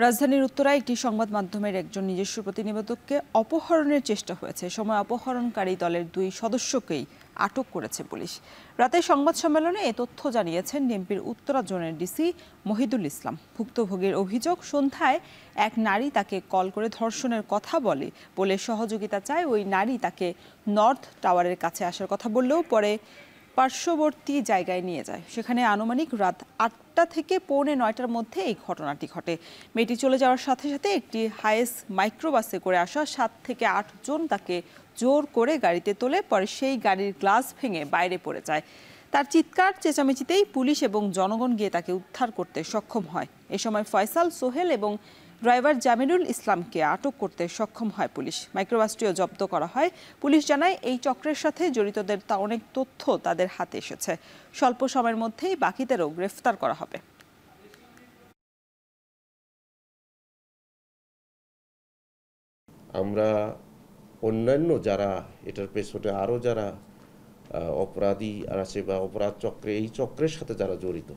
রাজধানীর উত্তরায় একটি সংবাদ মাধ্যমের একজন নিজস্ব প্রতিনিবেদককে অপহরণের চেষ্টা হয়েছে। সময় অপহরণকারী দলের 2 সদস্যকেই আটক করেছে পুলিশ। রাতে সংবাদ সম্মেলনে এ তথ্য জানিয়েছেন ডিএমপির উত্তরা জোনের ডিসি মহিদুল ইসলাম। ভুক্তভোগীর অভিযোগ, সন্ধ্যায় এক নারী তাকে কল করে ধর্ষণের কথা বলে সহযোগিতা চায়। ওই নারী তাকে নর্থ টাওয়ারের কাছে আসার কথা বললেও পরে পার্শ্ববর্তী জায়গায় নিয়ে যায়। সেখানে আনুমানিক রাত 8টা থেকে পৌনে 9টার মধ্যে এই ঘটনাটি ঘটে। মেয়েটি চলে যাওয়ার সাথে সাথে একটি হায়েস মাইক্রোবাসে করে আসা 7 থেকে 8 জন তাকে জোর করে গাড়িতে তোলে। পরে সেই গাড়ির গ্লাস ভেঙে বাইরে পড়ে যায়। তার চিৎকার চেঁচামেচিতেই পুলিশ এবং জনগণ গিয়ে তাকে উদ্ধার করতে সক্ষম হয়। এ সময় ফয়সাল, সোহেল এবং ড্রাইভার জামিরুল ইসলামকে আটক করতে সক্ষম হয় পুলিশ। মাইক্রোবাসটিও জব্দ করা হয়। পুলিশ জানায়, এই চক্রের সাথে জড়িতদের অনেক তথ্য তাদের হাতে এসেছে। স্বল্প সময়ের মধ্যেই বাকিদেরও গ্রেফতার করা হবে। আমরা অন্যান্য যারা এটার পেছনে আরও যারা অপরাধী আছে বা অপরাধ চক্রে এই চক্রের সাথে যারা জড়িত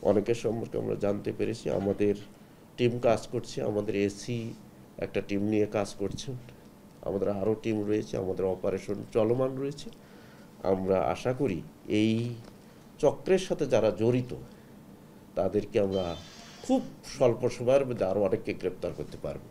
অনেকের সম্পর্কে আমরা জানতে পেরেছি। আমাদের টিম কাজ করছে, আমাদের এসি একটা টিম নিয়ে কাজ করছেন, আমাদের আরও টিম রয়েছে, আমাদের অপারেশন চলমান রয়েছে। আমরা আশা করি এই চক্রের সাথে যারা জড়িত তাদেরকে আমরা খুব স্বল্প সময়ের মধ্যে আরও অনেককে গ্রেপ্তার করতে পারব।